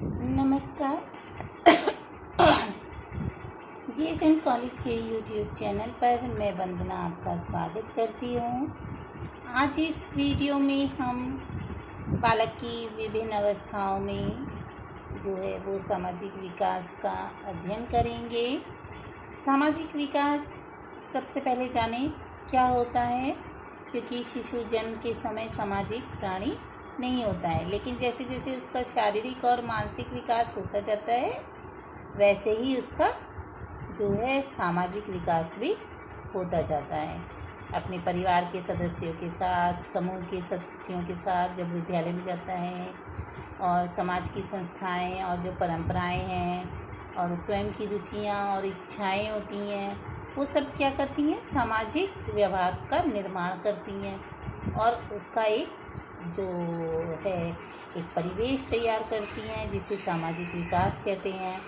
नमस्कार। GSM college के YouTube channel पर मैं वंदना आपका स्वागत करती हूँ। आज इस वीडियो में हम बालक की विभिन्न अवस्थाओं में जो है वो सामाजिक विकास का अध्ययन करेंगे। सामाजिक विकास सबसे पहले जानें क्या होता है, क्योंकि शिशु जन्म के समय सामाजिक प्राणी नहीं होता है, लेकिन जैसे जैसे उसका शारीरिक और मानसिक विकास होता जाता है वैसे ही उसका जो है सामाजिक विकास भी होता जाता है। अपने परिवार के सदस्यों के साथ, समूह के साथियों के साथ जब विद्यालय में जाता है, और समाज की संस्थाएं और जो परंपराएं हैं और स्वयं की रुचियां और इच्छाएं होती हैं, वो सब क्या करती हैं, सामाजिक व्यवहार का निर्माण करती हैं और उसका एक जो है एक परिवेश तैयार करती हैं जिसे सामाजिक विकास कहते हैं।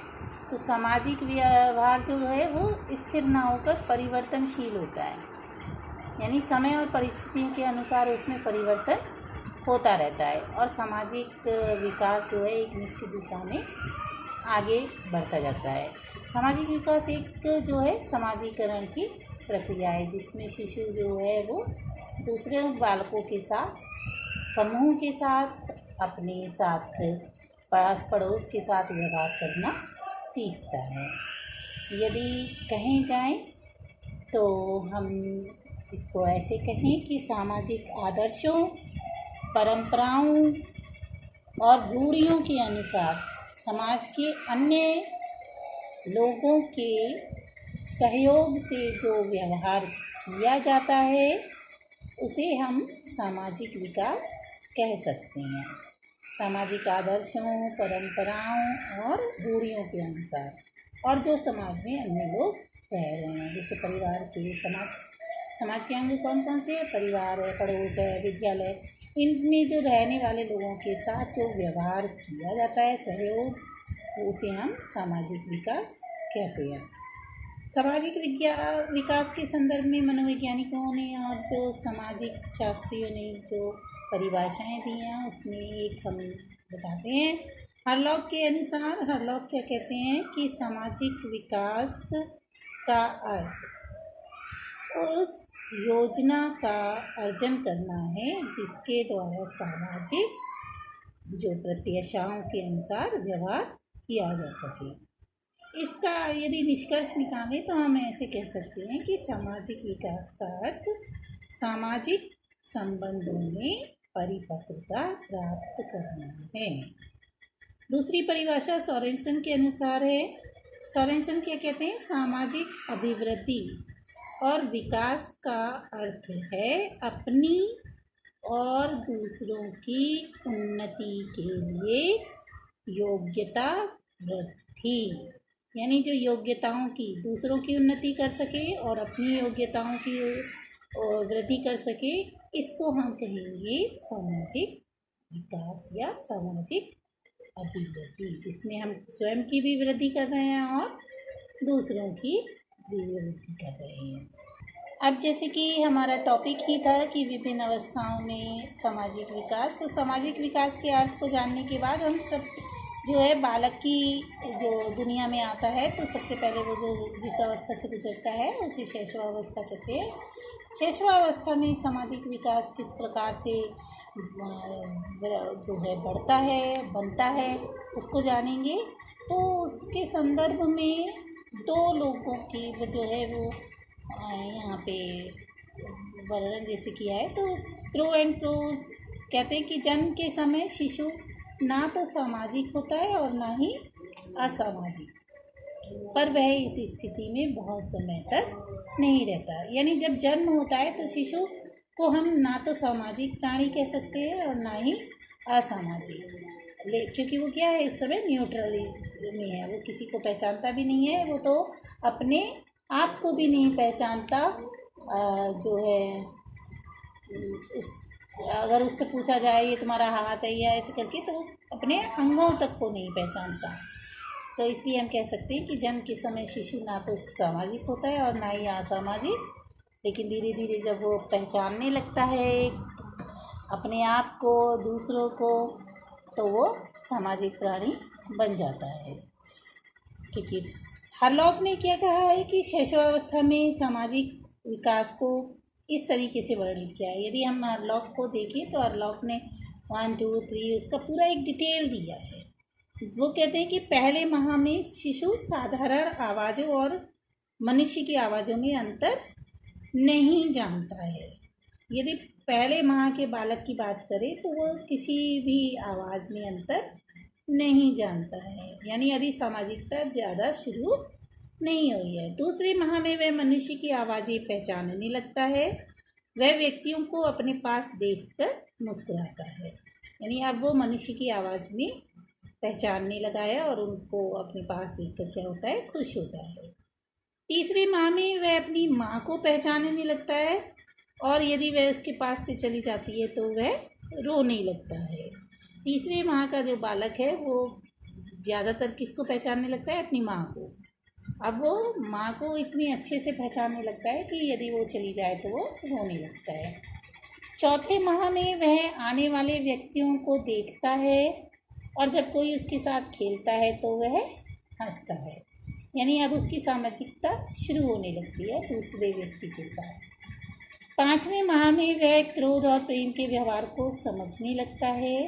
तो सामाजिक व्यवहार जो है वो स्थिर ना होकर परिवर्तनशील होता है, यानी समय और परिस्थितियों के अनुसार उसमें परिवर्तन होता रहता है और सामाजिक विकास जो है एक निश्चित दिशा में आगे बढ़ता जाता है। सामाजिक विकास एक जो है समाजीकरण की प्रक्रिया है जिसमें शिशु जो है वो दूसरे बालकों के साथ, समूह के साथ, अपने साथ पास पड़ोस के साथ व्यवहार करना सीखता है। यदि कहें जाएं तो हम इसको ऐसे कहें कि सामाजिक आदर्शों, परंपराओं और रूढ़ियों के अनुसार समाज के अन्य लोगों के सहयोग से जो व्यवहार किया जाता है उसे हम सामाजिक विकास कह सकते हैं। सामाजिक आदर्शों, परंपराओं और रूढ़ियों के अनुसार, और जो समाज में अन्य लोग रह रहे हैं, जैसे परिवार के समाज के अंग कौन कौन से हैं, परिवार है, पड़ोस है, विद्यालय, इनमें जो रहने वाले लोगों के साथ जो व्यवहार किया जाता है, सहयोग, उसे हम सामाजिक विकास कहते हैं। सामाजिक विकास के संदर्भ में मनोवैज्ञानिकों ने और जो सामाजिक शास्त्रियों ने जो परिभाषाएं दी हैं उसमें एक हम बताते हैं। हरलॉक के अनुसार, हरलॉक क्या कहते हैं कि सामाजिक विकास का अर्थ उस योजना का अर्जन करना है जिसके द्वारा सामाजिक जो प्रत्याशाओं के अनुसार व्यवहार किया जा सके। इसका यदि निष्कर्ष निकालें तो हम ऐसे कह सकते हैं कि सामाजिक विकास का अर्थ सामाजिक संबंधों में परिपक्वता प्राप्त करना है। दूसरी परिभाषा सोरेनसन के अनुसार है। सोरेनसन क्या कहते हैं, सामाजिक अभिवृद्धि और विकास का अर्थ है अपनी और दूसरों की उन्नति के लिए योग्यता वृद्धि, यानी जो योग्यताओं की, दूसरों की उन्नति कर सके और अपनी योग्यताओं की वृद्धि कर सके, इसको हम कहेंगे सामाजिक विकास या सामाजिक अभिवृद्धि, जिसमें हम स्वयं की भी वृद्धि कर रहे हैं और दूसरों की भी वृद्धि कर रहे हैं। अब जैसे कि हमारा टॉपिक ही था कि विभिन्न अवस्थाओं में सामाजिक विकास, तो सामाजिक विकास के अर्थ को जानने के बाद हम सब जो है बालक की जो दुनिया में आता है तो सबसे पहले वो जो जिस अवस्था से गुजरता है उसे शैशवावस्था कहते हैं। शैशवावस्था में सामाजिक विकास किस प्रकार से जो है बढ़ता है, बनता है, उसको जानेंगे। तो उसके संदर्भ में दो लोगों की जो है वो यहाँ पे वर्णन जैसे किया है, तो क्रो एंड क्रोज कहते हैं कि जन्म के समय शिशु ना तो सामाजिक होता है और ना ही असामाजिक, पर वह इस स्थिति में बहुत समय तक नहीं रहता। यानी जब जन्म होता है तो शिशु को हम ना तो सामाजिक प्राणी कह सकते हैं और ना ही असामाजिक, क्योंकि वो क्या है, इस समय न्यूट्रल में है, वो किसी को पहचानता भी नहीं है, वो तो अपने आप को भी नहीं पहचानता। जो है अगर उससे पूछा जाए ये तुम्हारा हाथ है या ऐसे करके, तो अपने अंगों तक को नहीं पहचानता। तो इसलिए हम कह सकते हैं कि जन्म के समय शिशु ना तो सामाजिक होता है और ना ही असामाजिक, लेकिन धीरे धीरे जब वो पहचानने लगता है अपने आप को, दूसरों को, तो वो सामाजिक प्राणी बन जाता है। क्योंकि हरलॉक ने क्या कहा है कि शैशवावस्था में सामाजिक विकास को इस तरीके से वर्णित किया है। यदि हम हरलॉक को देखें तो हरलॉक ने 1, 2, 3 उसका पूरा एक डिटेल दिया है। वो कहते हैं कि पहले माह में शिशु साधारण आवाज़ों और मनुष्य की आवाज़ों में अंतर नहीं जानता है। यदि पहले माह के बालक की बात करें तो वो किसी भी आवाज़ में अंतर नहीं जानता है, यानी अभी सामाजिकता ज़्यादा शुरू नहीं हुई है। दूसरे माह में वह मनुष्य की आवाज़ें पहचानने लगता है। वह व्यक्तियों को अपने पास देखकर मुस्कुराता है, यानी अब वो मनुष्य की आवाज़ में पहचानने लगा है और उनको अपने पास देखकर क्या होता है, खुश होता है। तीसरे माह में वह अपनी माँ को पहचानने लगता है और यदि वह उसके पास से चली जाती है तो वह रोने लगता है। तीसरे माह का जो बालक है वो ज़्यादातर किसको पहचानने लगता है, अपनी माँ को। अब वो माँ को इतनी अच्छे से पहचानने लगता है कि यदि वो चली जाए तो वो रोने लगता है। चौथे माह में वह आने वाले व्यक्तियों को देखता है और जब कोई उसके साथ खेलता है तो वह हंसता है, यानी अब उसकी सामाजिकता शुरू होने लगती है दूसरे व्यक्ति के साथ। पाँचवें माह में वह क्रोध और प्रेम के व्यवहार को समझने लगता है।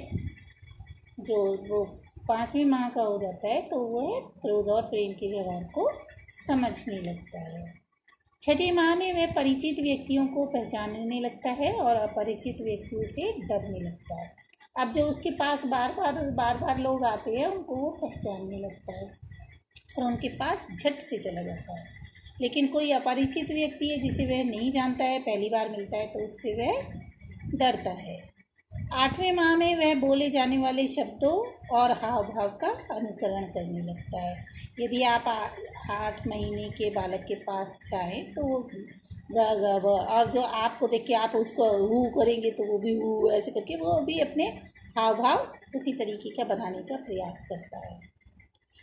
जो वो 5वें माह का हो जाता है तो वह क्रोध और प्रेम के व्यवहार को समझने लगता है। छठे माह में वह परिचित व्यक्तियों को पहचानने लगता है और अपरिचित व्यक्तियों से डरने लगता है। अब जो उसके पास बार बार लोग आते हैं उनको वो पहचानने लगता है और उनके पास झट से चला जाता है। लेकिन कोई अपरिचित व्यक्ति है जिसे वह नहीं जानता है, पहली बार मिलता है तो उससे वह डरता है। 8वें माह में वह बोले जाने वाले शब्दों और हाव भाव का अनुकरण करने लगता है। यदि आप 8 महीने के बालक के पास जाएं तो वो ग ग ब और जो आपको देख के आप उसको हू करेंगे तो वो भी हू ऐसे करके वो भी अपने हाव भाव उसी तरीके का बनाने का प्रयास करता है।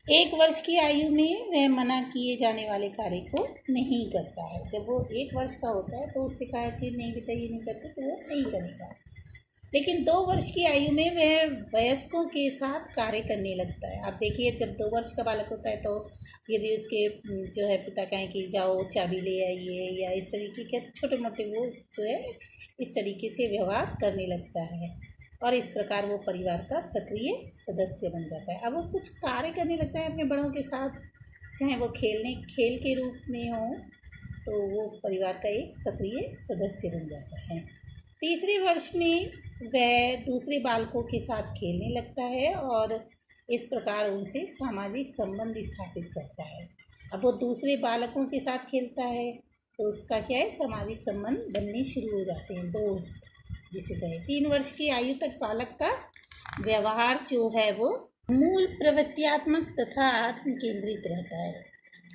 1 वर्ष की आयु में वह मना किए जाने वाले कार्य को नहीं करता है। जब वो 1 वर्ष का होता है तो उससे कहा कि नहीं बेटा ये नहीं करते तो वो नहीं करेगा। लेकिन 2 वर्ष की आयु में वह वयस्कों के साथ कार्य करने लगता है। आप देखिए जब 2 वर्ष का बालक होता है तो यदि उसके जो है पिता कहें कि जाओ चाबी ले आइए या इस तरीके के छोटे मोटे वो जो है इस तरीके से व्यवहार करने लगता है और इस प्रकार वो परिवार का सक्रिय सदस्य बन जाता है। अब वो कुछ कार्य करने लगता है अपने बड़ों के साथ, चाहे वो खेल के रूप में हो तो वो परिवार का एक सक्रिय सदस्य बन जाता है। तीसरे वर्ष में वह दूसरे बालकों के साथ खेलने लगता है और इस प्रकार उनसे सामाजिक संबंध स्थापित करता है। अब वो दूसरे बालकों के साथ खेलता है तो उसका क्या है, सामाजिक संबंध बनने शुरू हो जाते हैं, दोस्त जिसे कहे। 3 वर्ष की आयु तक बालक का व्यवहार जो है वो मूल प्रवृत्त्यात्मक तथा आत्म केंद्रित रहता है,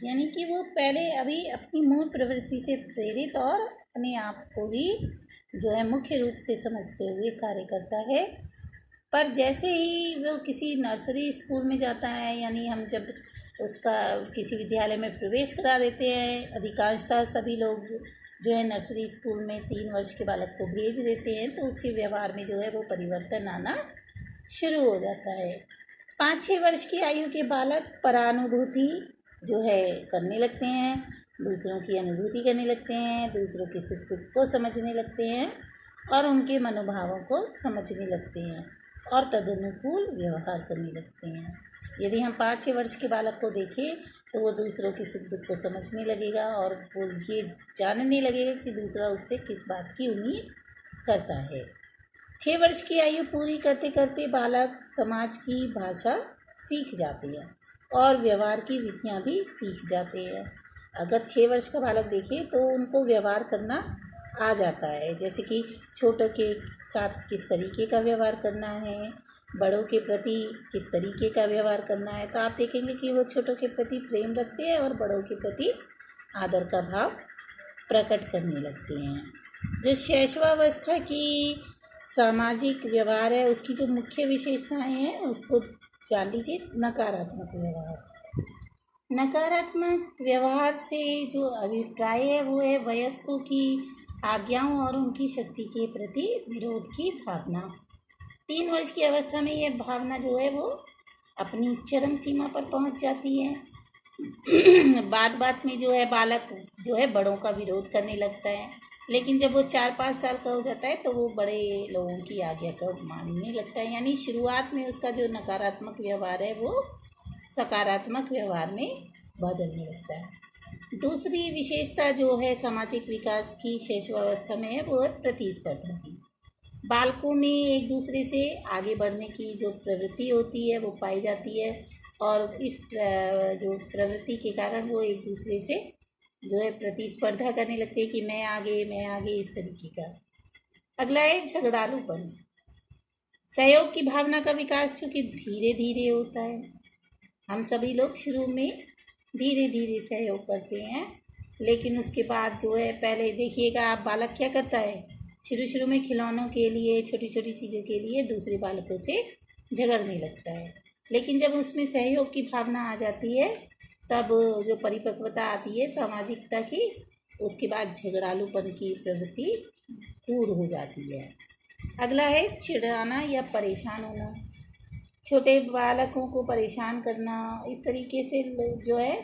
यानी कि वो पहले अभी अपनी मूल प्रवृत्ति से प्रेरित और अपने आप को ही जो है मुख्य रूप से समझते हुए कार्य करता है। पर जैसे ही वो किसी नर्सरी स्कूल में जाता है, यानी हम जब उसका किसी विद्यालय में प्रवेश करा देते हैं, अधिकांशतः सभी लोग जो है नर्सरी स्कूल में 3 वर्ष के बालक को भेज देते हैं तो उसके व्यवहार में जो है वो परिवर्तन आना शुरू हो जाता है। 5-6 वर्ष की आयु के बालक परानुभूति जो है करने लगते हैं, दूसरों की अनुभूति करने लगते हैं, दूसरों के सुख दुख को समझने लगते हैं और उनके मनोभावों को समझने लगते हैं और तदनुकूल व्यवहार करने लगते हैं। यदि हम 5-6 वर्ष के बालक को देखें तो वो दूसरों के सुख दुख को समझने लगेगा और वो ये जानने लगेगा कि दूसरा उससे किस बात की उम्मीद करता है। 6 वर्ष की आयु पूरी करते करते बालक समाज की भाषा सीख जाते हैं और व्यवहार की विधियाँ भी सीख जाते हैं। अगर 6 वर्ष का बालक देखें तो उनको व्यवहार करना आ जाता है, जैसे कि छोटों के साथ किस तरीके का व्यवहार करना है, बड़ों के प्रति किस तरीके का व्यवहार करना है। तो आप देखेंगे कि वो छोटों के प्रति प्रेम रखते हैं और बड़ों के प्रति आदर का भाव प्रकट करने लगते हैं। जो शैशवावस्था की सामाजिक व्यवहार है उसकी जो मुख्य विशेषताएं हैं उसको जान लीजिए। नकारात्मक व्यवहार, नकारात्मक व्यवहार से जो अभिप्राय है वो है वयस्कों की आज्ञाओं और उनकी शक्ति के प्रति विरोध की भावना। 3 वर्ष की अवस्था में यह भावना जो है वो अपनी चरम सीमा पर पहुंच जाती है। बात बात में जो है बालक जो है बड़ों का विरोध करने लगता है, लेकिन जब वो 4-5 साल का हो जाता है तो वो बड़े लोगों की आज्ञा का मानने लगता है। यानी शुरुआत में उसका जो नकारात्मक व्यवहार है वो सकारात्मक व्यवहार में बदलने लगता है। दूसरी विशेषता जो है सामाजिक विकास की शैशवावस्था में है वो है प्रतिस्पर्धा की। बालकों में एक दूसरे से आगे बढ़ने की जो प्रवृत्ति होती है वो पाई जाती है, और इस जो प्रवृत्ति के कारण वो एक दूसरे से जो है प्रतिस्पर्धा करने लगते हैं कि मैं आगे, इस तरीके का। अगला है झगड़ालूपन। सहयोग की भावना का विकास चूँकि धीरे धीरे होता है, हम सभी लोग शुरू में धीरे धीरे सहयोग करते हैं, लेकिन उसके बाद जो है पहले देखिएगा आप बालक क्या करता है, शुरू में खिलौनों के लिए, छोटी छोटी चीज़ों के लिए दूसरे बालकों से झगड़ने लगता है। लेकिन जब उसमें सहयोग की भावना आ जाती है तब जो परिपक्वता आती है सामाजिकता की, उसके बाद झगड़ालूपन की प्रवृत्ति दूर हो जाती है। अगला है चिढ़ाना या परेशान होना। छोटे बालकों को परेशान करना, इस तरीके से लोग जो है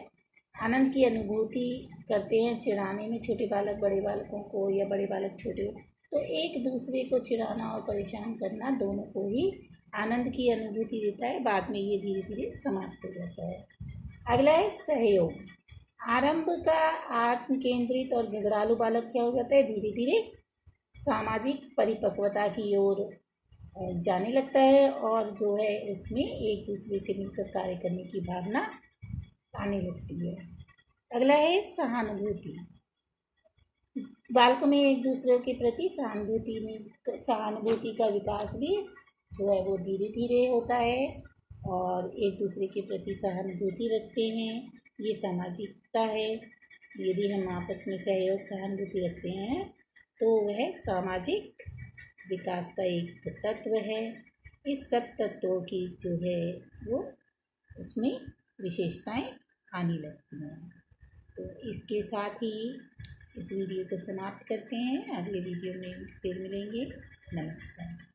आनंद की अनुभूति करते हैं चिढ़ाने में, छोटे बालक बड़े बालकों को या बड़े बालक छोटे, तो एक दूसरे को चिढ़ाना और परेशान करना दोनों को ही आनंद की अनुभूति देता है। बाद में ये धीरे धीरे समाप्त हो जाता है। अगला है सहयोग। आरंभ का आत्म केंद्रित और झगड़ालू बालक क्या हो जाता है, धीरे धीरे सामाजिक परिपक्वता की ओर जाने लगता है, और जो है उसमें एक दूसरे से मिलकर कार्य करने की भावना आने लगती है। अगला है सहानुभूति। बालकों में एक दूसरे के प्रति सहानुभूति का विकास भी जो है वो धीरे धीरे होता है, और एक दूसरे के प्रति सहानुभूति रखते हैं, ये सामाजिकता है। यदि हम आपस में सहयोग सहानुभूति रखते हैं तो वह सामाजिक विकास का एक तत्व है। इस सब तत्वों की जो है वो उसमें विशेषताएं आने लगती हैं। तो इसके साथ ही इस वीडियो को समाप्त करते हैं। अगले वीडियो में फिर मिलेंगे। नमस्कार।